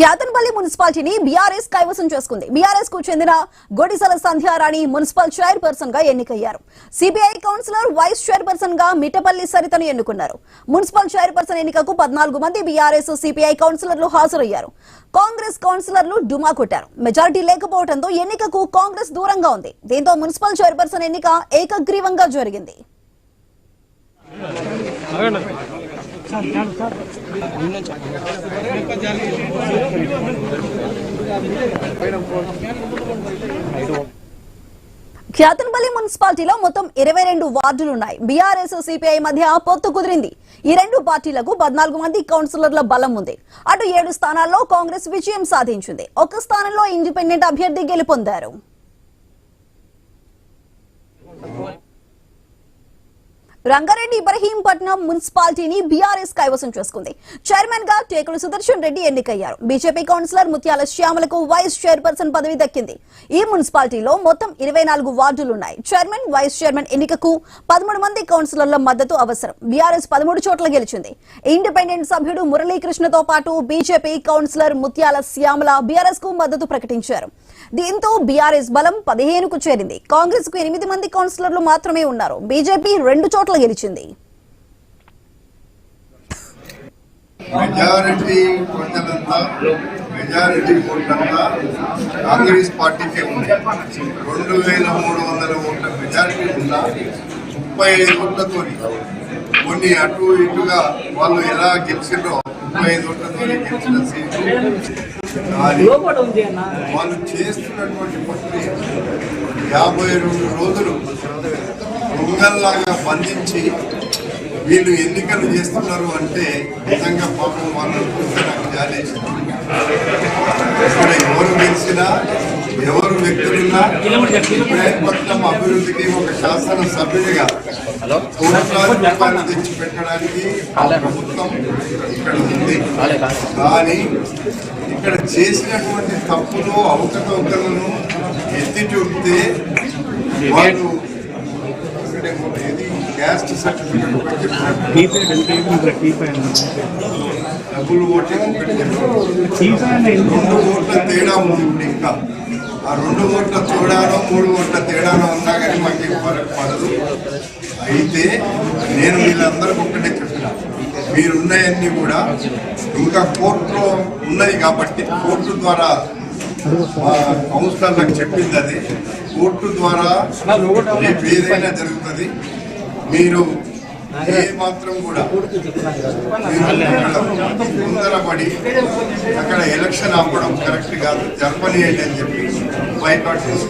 క్యాతన్పల్లి మున్సిపాలిటీని బీఆర్ఎస్ కైవసం చేసుకుంది. బీఆర్ఎస్ కు చెందిన గొడిసల సంధ్యారాణి మున్సిపల్ చైర్పర్సన్ గా ఎన్నికయ్యారు. సిపిఐ కౌన్సిలర్ వైస్ చైర్పర్సన్ గా మిట్టపల్లి సరితను ఎన్నుకున్నారు. మున్సిపల్ చైర్పర్సన్ ఎన్నికకు 14 మంది బీఆర్ఎస్ సిపిఐ కౌన్సిలర్లు హాజరయ్యారు. కాంగ్రెస్ కౌన్సిలర్లు డుమా కొట్టారు. మెజారిటీ లేకపోవడంతో ఎన్నికకు కాంగ్రెస్ దూరంగా ఉంది. దీంతో మున్సిపల్ చైర్పర్సన్ ఎన్నిక ఏకగ్రీవంగా జరిగింది. క్యాతన్పల్లి మున్సిపాలిటీలో మొత్తం 22 వార్డులున్నాయి. బీఆర్ఎస్ సిపిఐ మధ్య పొత్తు కుదిరింది. ఈ రెండు పార్టీలకు 14 మంది కౌన్సిలర్ల బలం ఉంది. అటు 7 స్థానాల్లో కాంగ్రెస్ విజయం సాధించింది. ఒక స్థానంలో ఇండిపెండెంట్ అభ్యర్థి గెలుపొందారు. రంగారెడ్డి ఇబ్రహీంపట్నం మున్సిపాలిటీని బీఆర్ఎస్ కైవసం చేసుకుంది. చైర్మన్ గా టేకులు సుదర్శన్ రెడ్డి ఎన్నికయ్యారు. బీజేపీ కౌన్సిలర్ ముత్యాల శ్యామలకు వైస్ చైర్పర్సన్ పదవి దక్కింది. ఈ మున్సిపాలిటీలో మొత్తం 24 వార్డులున్నాయి. చైర్మన్, వైస్ చైర్మన్ ఎన్నికకు 13 మంది కౌన్సిలర్ల మద్దతు అవసరం. బీఆర్ఎస్ 13 చోట్ల గెలిచింది. ఇండిపెండెంట్ సభ్యుడు మురళీకృష్ణతో పాటు బీజేపీ కౌన్సిలర్ ముత్యాల శ్యామల బీఆర్ఎస్ కు మద్దతు ప్రకటించారు. దీంతో బీఆర్ఎస్ బలం 15కు చేరింది. కాంగ్రెస్ కు 8 మంది కౌన్సిలర్లు మాత్రమే ఉన్నారు. బీజేపీ 2 చోట్ల గెలిచింది. మెజారిటీ ఓట్లంతా కాంగ్రెస్ పార్టీకే ఉంది. 2300 ఓట్ల మెజారిటీ ఉన్న 35 ఓట్లతో కొన్ని అటు ఇటుగా వాళ్ళు ఎలా గెలిచిందో 35 ఓట్లతో గెలిచిన సీట్లు వాళ్ళు చేస్తున్నటువంటి ప్రక్రియ 52 రోజులు దొంగల్లాగా బంధించి వీళ్ళు ఎన్నికలు చేస్తున్నారు అంటే నిజంగా పాపం వాళ్ళు చూస్తే నాకు జాలేసింది. ఇక్కడ ఎవరు గెలిచినా ఎవరు వ్యక్తులున్నా ఇబ్రహీంపట్నం అభివృద్ధికి ఒక శాసన సభ్యుడిగా కోట్లాది రూపాయలు తెచ్చి పెట్టడానికి ప్రభుత్వం ఇక్కడ ఉంది. కానీ ఇక్కడ చేసినటువంటి తప్పులు అవకతవకలను ఎత్తి చూపితే వాళ్ళు క్యాస్ట్ సర్టిఫికెట్ డబ్బులు ఓటింగ్ 2 ఓట్ల తేడా ఉంది. ఇప్పుడు ఇంకా ఆ 2 ఓట్ల తేడానో 3 ఓట్ల తేడానో ఉన్నా కానీ మాకు ఫరక్ పడదు. అయితే నేను వీళ్ళందరికీ ఒక్కటే చెప్పిన, మీరున్నాయన్నీ కూడా ఇంకా కోర్టులో ఉన్నాయి కాబట్టి కోర్టు ద్వారా కౌన్సిలర్లకు చెప్పింది అది కోర్టు ద్వారా ఏదైనా జరుగుతుంది. మీరు ఏ మాత్రం కూడా ముందరపడి అక్కడ ఎలక్షన్ ఆపడం కరెక్ట్ కాదు, జరపని అని చెప్పి బైకాట్ చేసి